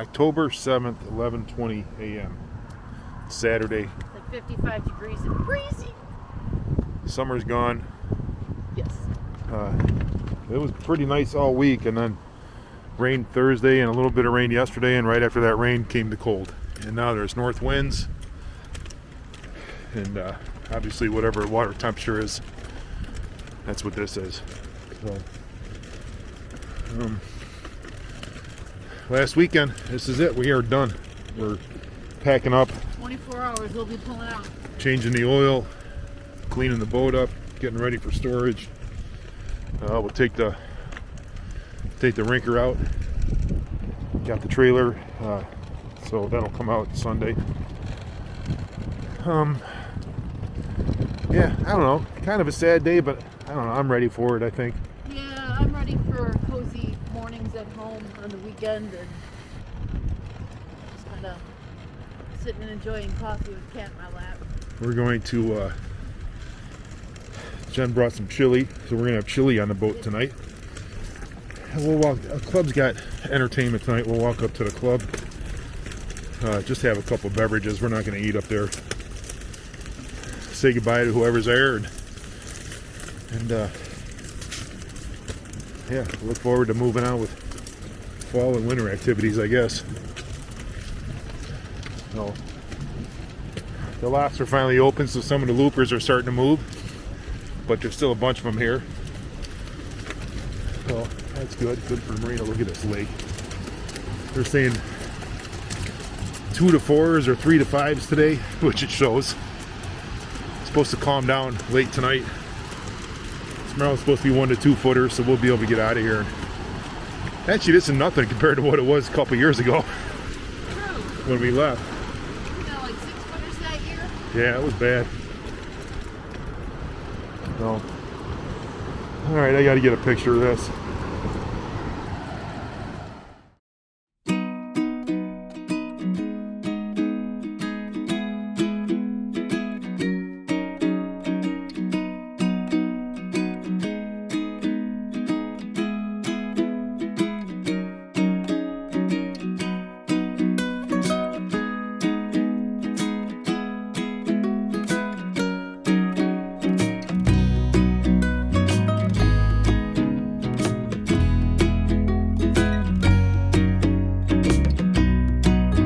October 7th, 11:20 a.m. Saturday. It's like 55 degrees and breezy. Summer's gone. Yes. It was pretty nice all week, and then rain Thursday and a little bit of rain yesterday, and right after that rain came the cold. And now there's north winds, and obviously whatever water temperature is, that's what this is. So, last weekend, this is it. We are done. We're packing up, 24 hours we'll be pulling out. changing the oil, cleaning the boat up, getting ready for storage. We'll take the rinker out. Got the trailer, so that'll come out Sunday. Yeah, I don't know. Kind of a sad day, but I don't know. I'm ready for it, I think. Yeah, I'm ready for cozy mornings at home on the weekend and just kind of sitting and enjoying coffee with Cat in my lap. We're going to, Jen brought some chili, so we're going to have chili on the boat tonight. And we'll walk, club's got entertainment tonight. We'll walk up to the club, just have a couple beverages. We're not going to eat up there. Say goodbye to whoever's there, and yeah, look forward to moving on with fall and winter activities, I guess. So, the locks are finally open, so some of the loopers are starting to move, but there's still a bunch of them here. So that's good for the marina. Look at this lake. They're saying 2 to 4s or 3 to 5s today, which it shows. It's supposed to calm down late tonight. Tomorrow's supposed to be 1 to 2 footers, so we'll be able to get out of here. Actually, this is nothing compared to what it was a couple years ago. True. When we left. We got like 6 footers that year. Yeah, it was bad. So, all right, I got to get a picture of this.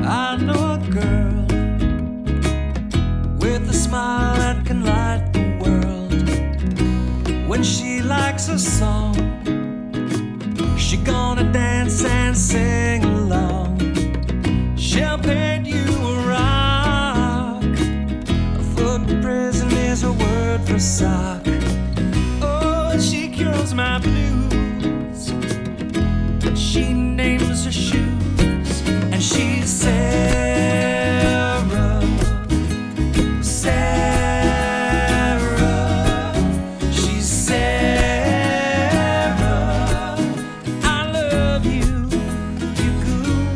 I know a girl with a smile that can light the world. When she likes a song, she gonna dance and sing along. She'll paint you a rock. A foot prison is a word for sock. Oh, she cures my blues, but she names her shoes. And she's Sarah, Sarah, she's Sarah. I love you, you goof.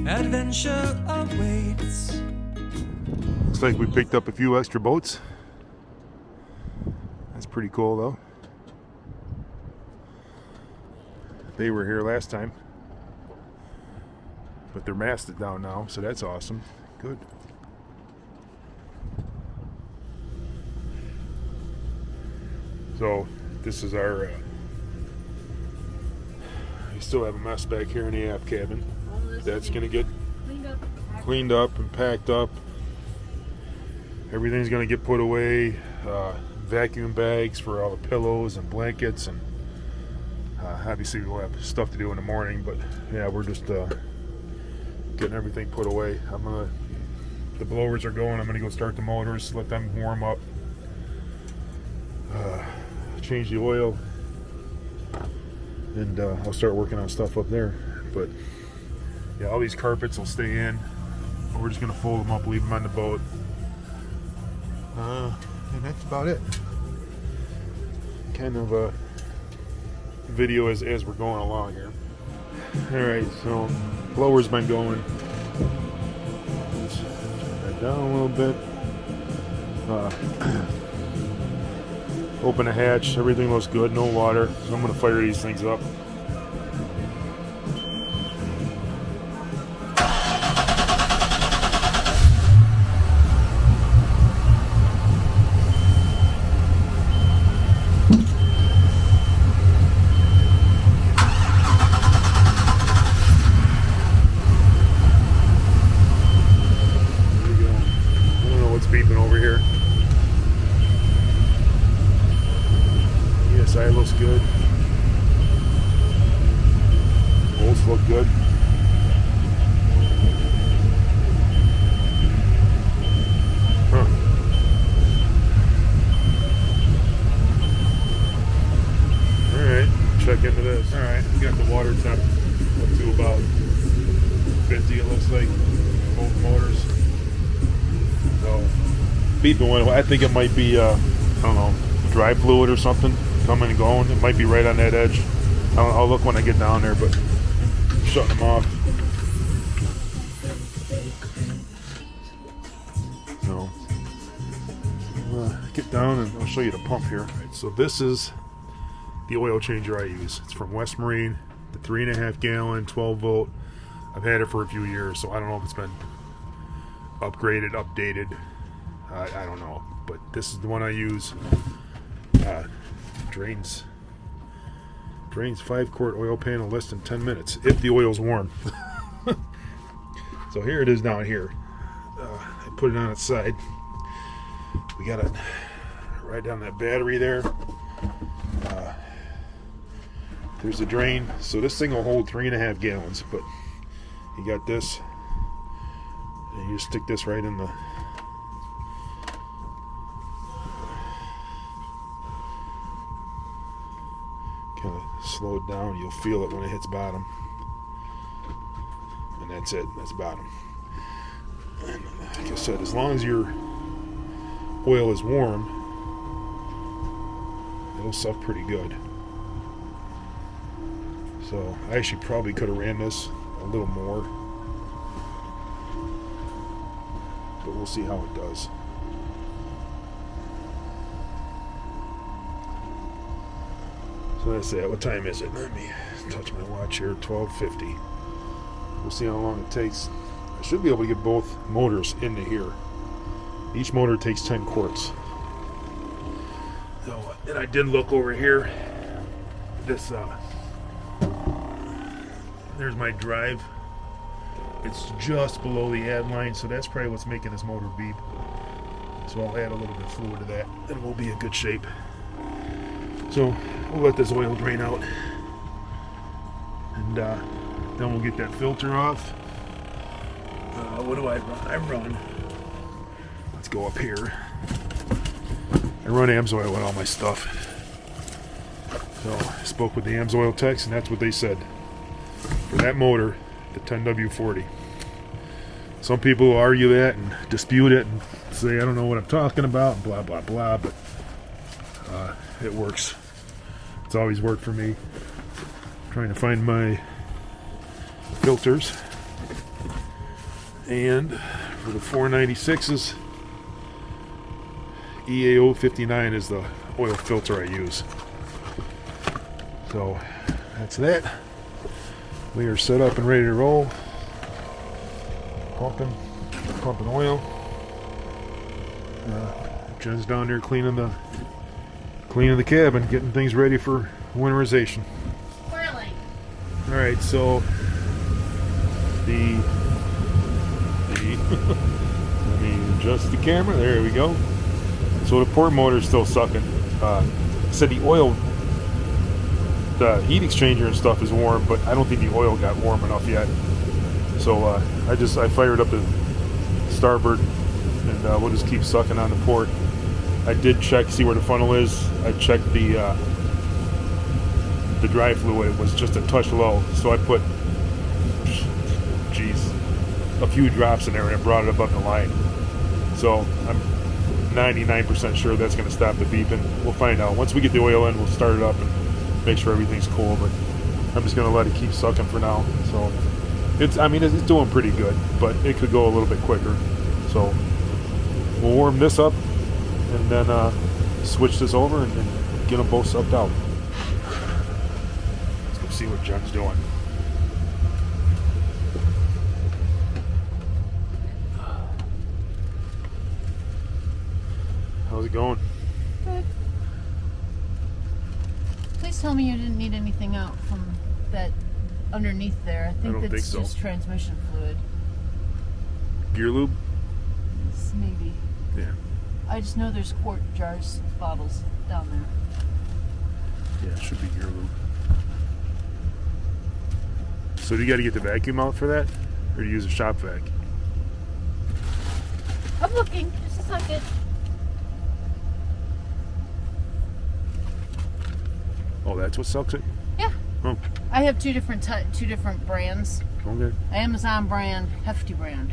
Adventure awaits. Looks like we picked up a few extra boats. That's pretty cool, though. They were here last time, but they're masted down now, so that's awesome. Good. So this is our we still have a mess back here in the aft cabin. That's gonna get cleaned up and packed up. Everything's gonna get put away. Vacuum bags for all the pillows and blankets, and obviously we'll have stuff to do in the morning, but yeah, we're just getting everything put away. The blowers are going. I'm gonna go start the motors, let them warm up, change the oil, and I'll start working on stuff up there. But yeah, all these carpets will stay in. We're just gonna fold them up, leave them on the boat, and that's about it. Kind of a video as we're going along here. All right, so blower's been going. Let's turn that down a little bit. Open the hatch. Everything looks good. No water. So I'm going to fire these things up. motors look good. Huh. Alright, check into this. Alright, we got the water temp up to about 50, it looks like, both motors. So, beeping one, I think it might be, I don't know, dry fluid or something coming and going. It might be right on that edge. I'll look when I get down there, but shutting them off. So, get down and I'll show you the pump here. Right, so this is the oil changer I use. It's from West Marine, the 3.5 gallon, 12 volt. I've had it for a few years, so I don't know if it's been upgraded, updated. I don't know, but this is the one I use. Drains 5-quart oil pan in less than 10 minutes if the oil's warm. So here it is down here. I put it on its side. We got it right down that battery there. There's the drain. So this thing will hold 3.5 gallons, but you got this, and you just stick this right in the kind of slow it down. You'll feel it when it hits bottom, and that's it. That's bottom. And like I said, as long as your oil is warm, it'll suck pretty good. So I actually probably could have ran this a little more, but we'll see how it does. So that's it. What time is it? Let me touch my watch here. 12:50. We'll see how long it takes. I should be able to get both motors into here. Each motor takes 10 quarts. So, and I did look over here. This there's my drive. It's just below the add line, so that's probably what's making this motor beep. So I'll add a little bit of fluid to that, and we'll be in good shape. So we'll let this oil drain out, and then we'll get that filter off. What do I run? Let's go up here. I run AMSOIL with all my stuff. So I spoke with the AMSOIL techs, and that's what they said. For that motor, the 10W40. Some people will argue that and dispute it and say I don't know what I'm talking about, blah blah blah, but it works. It's always worked for me. Trying to find my filters, and for the 496s, EAO 59 is the oil filter I use. So that's that. We are set up and ready to roll. Pumping oil. Jen's down there cleaning the cabin, getting things ready for winterization. Whirling. All right, so let me adjust the camera. There we go. So the port motor is still sucking. Said the oil, the heat exchanger and stuff is warm, but I don't think the oil got warm enough yet. So I fired up the starboard, and we'll just keep sucking on the port. I did check, see where the funnel is. I checked the dry fluid. It was just a touch low, so I put, a few drops in there, and it brought it above the line. So I'm 99% sure that's going to stop the beeping. We'll find out. Once we get the oil in, we'll start it up and make sure everything's cool, but I'm just going to let it keep sucking for now. So it's doing pretty good, but it could go a little bit quicker. So we'll warm this up and then switch this over and get them both sucked out. Let's go see what Jen's doing. How's it going? Good. Please tell me you didn't need anything out from that underneath there. I think that's so. just transmission fluid. Gear lube? Maybe. Yeah. I just know there's quart jars, bottles down there. Yeah, it should be gear lube. So do you got to get the vacuum out for that, or do you use a shop vac? I'm looking. Just a second. Oh, that's what sucks it? Yeah. Oh, I have two different brands. okay. Amazon brand, Hefty brand.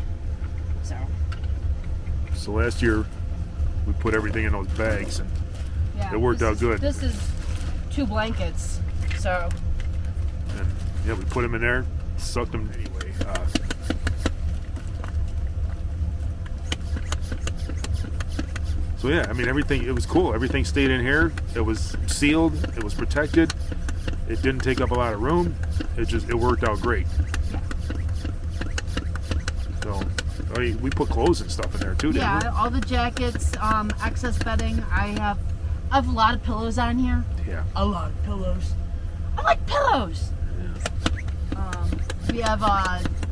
So last year, we put everything in those bags, and Yeah, it worked out good. This is 2 blankets, so And yeah, we put them in there, sucked them anyway. So yeah, I mean everything. It was cool. Everything stayed in here. It was sealed. It was protected. It didn't take up a lot of room. It worked out great. So I mean, we put clothes and stuff in there too, didn't yeah, all the jackets, excess bedding. I have a lot of pillows on here. we? Yeah. A lot of pillows. I like pillows. We have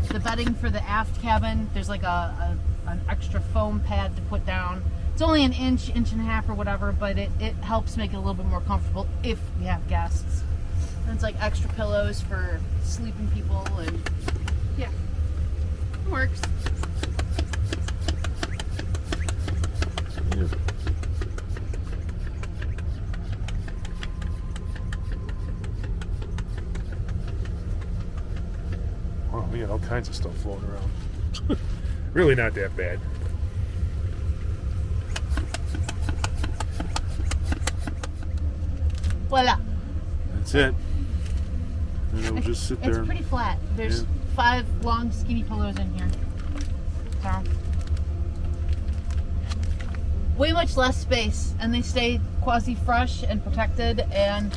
the bedding for the aft cabin. There's like an extra foam pad to put down. It's only an inch and a half or whatever, but it helps make it a little bit more comfortable if we have guests. And it's like extra pillows for sleeping people, and yeah, it works. Yeah. Wow, we had all kinds of stuff floating around. Really not that bad. Voila. That's it. And it'll just sit there. It's pretty flat. There's Yeah. 5 long, skinny pillows in here. So, way much less space, and they stay quasi-fresh and protected. And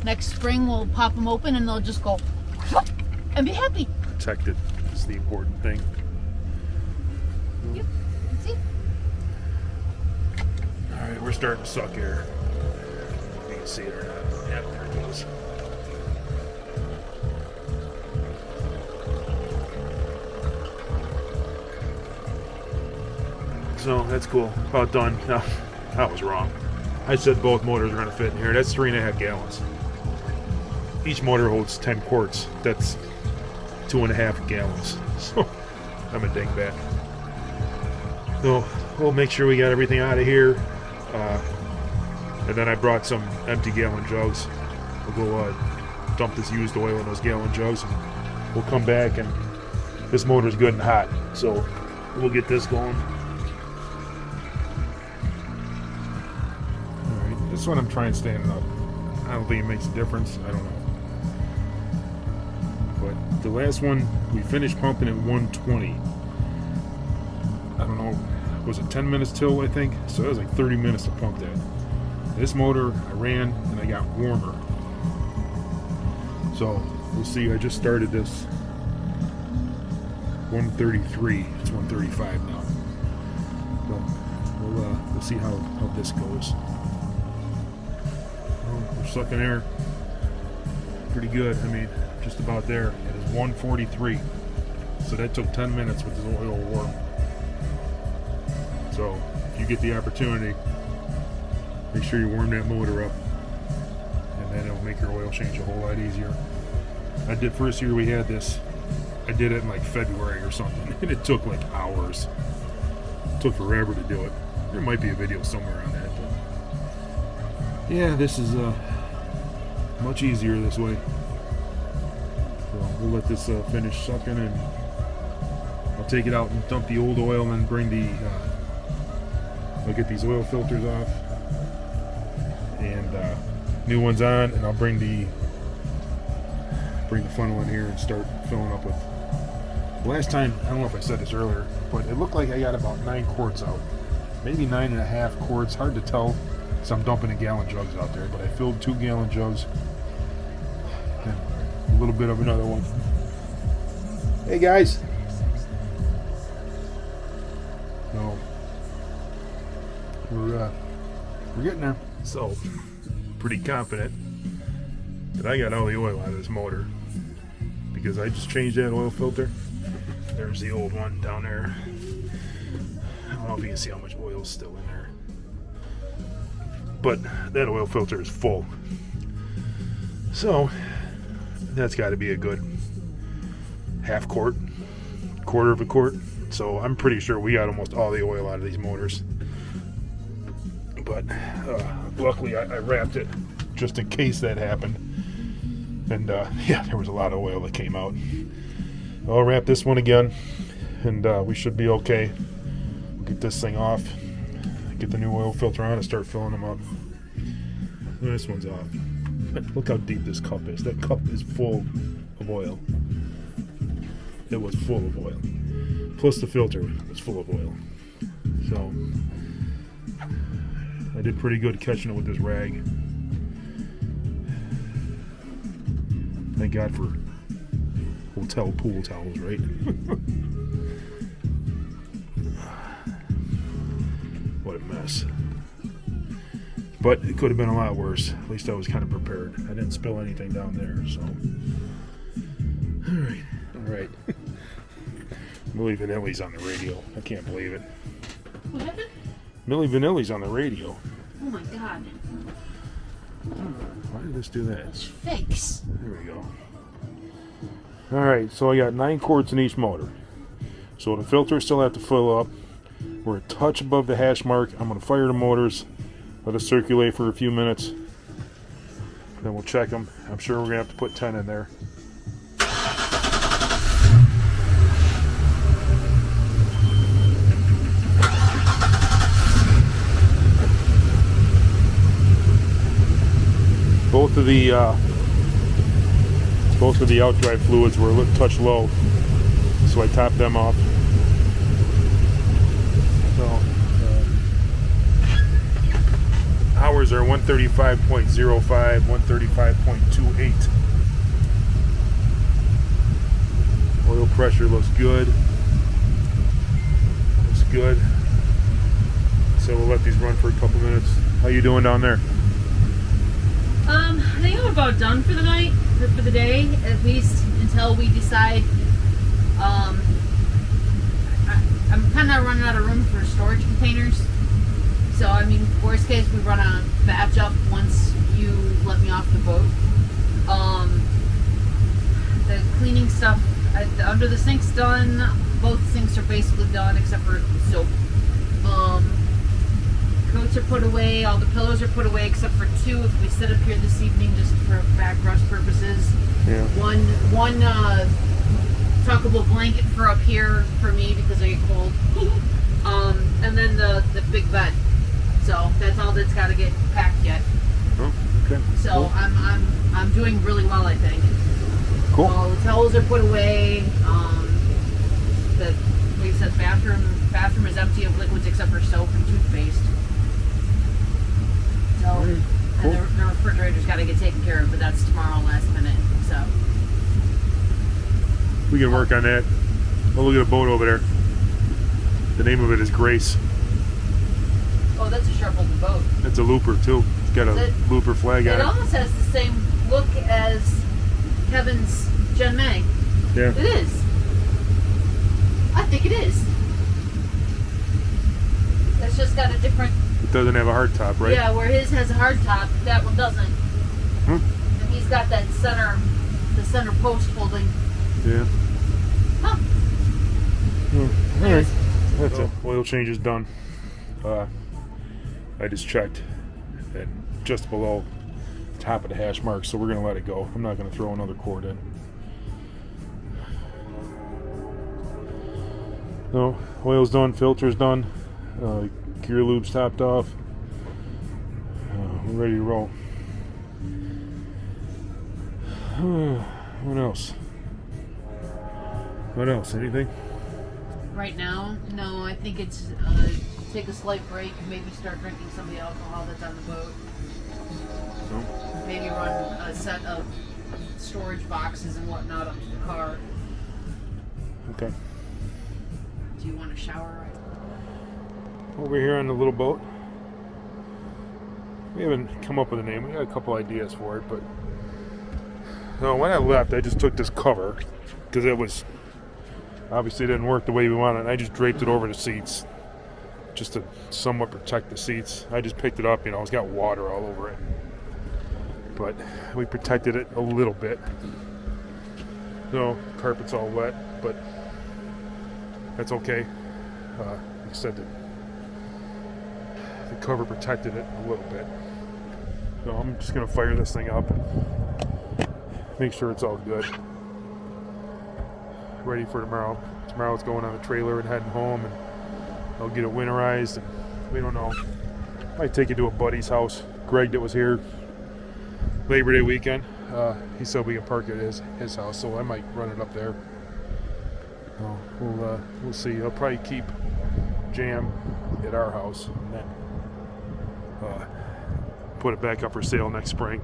next spring, we'll pop them open, and they'll just go and be happy. Protected is the important thing. Yep. See? All right, we're starting to suck air. If you can see it or not. Yeah, there it goes. So that's cool. About done. No, I was wrong. I said both motors are going to fit in here. That's 3.5 gallons. Each motor holds 10 quarts. That's 2.5 gallons. So I'm a dingbat. So we'll make sure we got everything out of here. And then I brought some empty gallon jugs. We'll go dump this used oil in those gallon jugs, and we'll come back, and this motor's good and hot. So we'll get this going. Alright, this one I'm trying standing up. I don't think it makes a difference. I don't know. But the last one, we finished pumping at 120. I don't know, was it 10 minutes till, I think? So it was like 30 minutes to pump that. This motor, I ran and I got warmer. So we'll see. I just started this 133. It's 135 now. So we'll see how this goes. Well, we're sucking air pretty good. I mean, just about there. It is 143. So that took 10 minutes with this oil warm. So if you get the opportunity, make sure you warm that motor up, and then it'll make your oil change a whole lot easier. I did first year we had this, I did it in like February or something, and it took like hours. It took forever to do it. There might be a video somewhere on that, but yeah, this is much easier this way. So we'll let this finish sucking, and I'll take it out and dump the old oil, and then bring the I'll get these oil filters off and new ones on, and I'll bring the funnel in here and start filling up with. Last time, I don't know if I said this earlier, but it looked like I got about 9 quarts out, maybe 9.5 quarts. Hard to tell, because I'm dumping in gallon jugs out there. But I filled 2 gallon jugs and a little bit of another one. Hey guys. So we're getting there. So pretty confident that I got all the oil out of this motor, because I just changed that oil filter. There's the old one down there. I don't know if you can see how much oil's still in there, but that oil filter is full. So that's got to be a good half quart, quarter of a quart. So I'm pretty sure we got almost all the oil out of these motors. But luckily I wrapped it just in case that happened. And yeah, there was a lot of oil that came out. I'll wrap this one again, and we should be okay. Get this thing off, get the new oil filter on, and start filling them up. This one's off. Look how deep this cup is. That cup is full of oil. It was full of oil. Plus the filter was full of oil. So I did pretty good catching it with this rag. Thank God for hotel pool towels, right? What a mess. But it could have been a lot worse. At least I was kind of prepared. I didn't spill anything down there, so. Alright. Milli Vanilli's on the radio. I can't believe it. What happened? Milli Vanilli's on the radio. Oh my god. Why did this do that? It's fakes. There we go. Alright, so I got 9 quarts in each motor. So the filters still have to fill up. We're a touch above the hash mark. I'm going to fire the motors, let it circulate for a few minutes. Then we'll check them. I'm sure we're going to have to put 10 in there. Both of the outdrive fluids were a little touch low, so I topped them off. So hours are 135.05, 135.28. Oil pressure looks good. Looks good. So we'll let these run for a couple minutes. How you doing down there? I think I'm about done for the night, or for the day, at least until we decide. I'm kind of running out of room for storage containers. So, I mean, worst case, we run a batch up once you let me off the boat. The cleaning stuff, under the sink's done. Both sinks are basically done except for soap. Coats are put away, all the pillows are put away except for 2 if we sit up here this evening just for back rust purposes. Yeah. One tuckable blanket for up here for me because I get cold. And then the big bed. So that's all that's got to get packed yet. Oh, okay. So Cool. I'm doing really well, I think. Cool. All the towels are put away. The like I said, bathroom is empty of liquids except for soap and toothpaste. So, Cool. and the refrigerator's got to get taken care of, but that's tomorrow last minute. So We can work on that. Oh, look at a boat over there. The name of it is Grace. oh, that's a sharp looking boat. It's a looper too. It's got a looper flag It on it. almost has the same look as Kevin's Gen May. Yeah. It is. I think it is. It's just got a different. It doesn't have a hard top, right? Yeah, where his has a hard top, that one doesn't. Hmm. And he's got that center post holding. Yeah. Huh. All right. Anyways. That's it. Oil change is done. I just checked, and just below the top of the hash mark, so we're gonna let it go. I'm not gonna throw another quart in. No, oil's done, filter's done, gear lube's topped off. We're ready to roll. What else? What else? Anything? Right now, no, I think it's take a slight break and maybe start drinking some of the alcohol that's on the boat. No? Maybe run a set of storage boxes and whatnot up to the car. Okay. Do you want a shower? Over here on the little boat. We haven't come up with a name. We got a couple ideas for it, but no, when I left, I just took this cover because it was obviously didn't work the way we wanted. I just draped it over the seats just to somewhat protect the seats. I just picked it up, it's got water all over it, but we protected it a little bit. No, carpet's all wet, but that's okay. Like I said, the cover protected it a little bit. So I'm just gonna fire this thing up, make sure it's all good, ready for tomorrow. Tomorrow it's going on the trailer and heading home, and I'll get it winterized, and we don't know. Might take it to a buddy's house. Greg that was here Labor Day weekend, he said we can park it at his house, so I might run it up there. We'll see. I'll probably keep Jam at our house and then put it back up for sale next spring.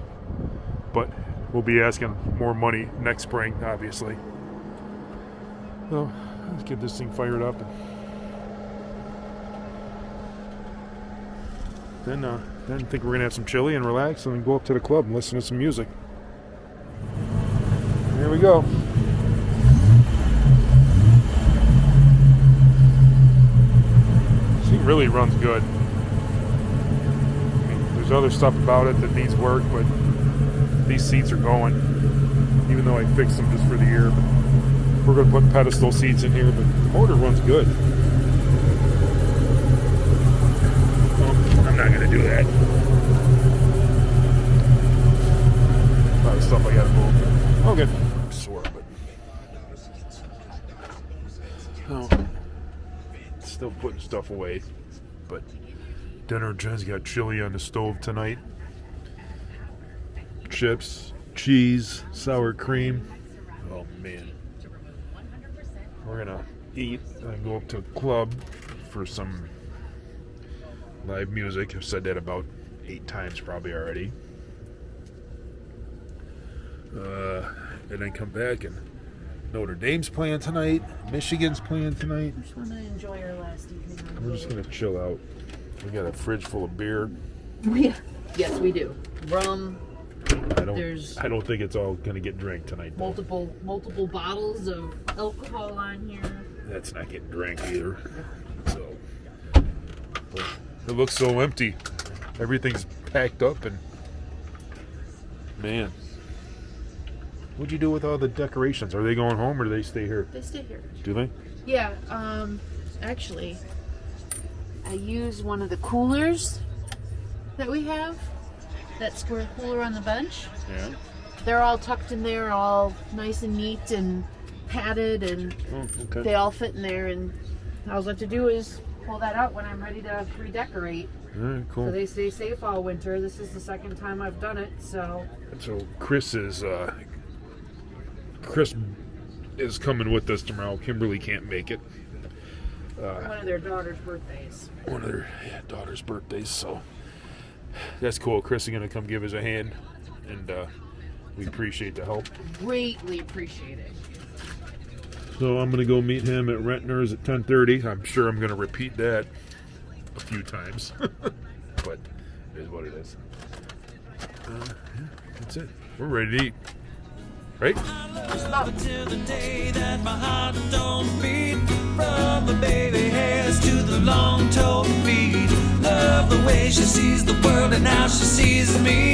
But we'll be asking more money next spring, obviously. So let's get this thing fired up. And then I think we're gonna have some chili and relax, and then go up to the club and listen to some music. Here we go. This thing really runs good. I mean, there's other stuff about it that needs work, but these seats are going. Even though I fixed them just for the year, but we're gonna put pedestal seats in here. But the motor runs good. I'm not gonna do that. A lot of stuff I gotta move. Okay. I'm sore, but no. Still putting stuff away. But dinner, Jen's got chili on the stove tonight. Chips, cheese, sour cream. Oh man. We're gonna eat and go up to the club for some live music. I've said that about 8 times probably already. And then come back, and Notre Dame's playing tonight. Michigan's playing tonight. I just want to enjoy our last evening. We're just gonna chill out. We got a fridge full of beer. Yes, we do. Rum. I There's don't think it's all gonna get drank tonight, though. multiple bottles of alcohol on here. That's not getting drank either. So but it looks so empty. Everything's packed up, and man, what'd you do with all the decorations? Are they going home or do they stay here? They stay here. Do they? Yeah. Actually, I use one of the coolers that we have. That square cooler on the bench. Yeah. They're all tucked in there, all nice and neat and padded, and Okay. they all fit in there. And all I have to do is pull that out when I'm ready to redecorate. All right, cool. So they stay safe all winter. This is the second time I've done it, so. So Chris is coming with us tomorrow. Kimberly can't make it. One of their daughter's birthdays. One of their daughter's birthdays, so that's cool. Chris is gonna come give us a hand, and we appreciate the help. Greatly appreciate it. So I'm gonna go meet him at Rentner's at 10:30. I'm sure I'm gonna repeat that a few times, but it is what it is. Yeah, that's it. We're ready to eat, right? Till the day that my heart don't beat. From the baby hairs to the long-toed feet. Love the way she sees the world and how she sees me.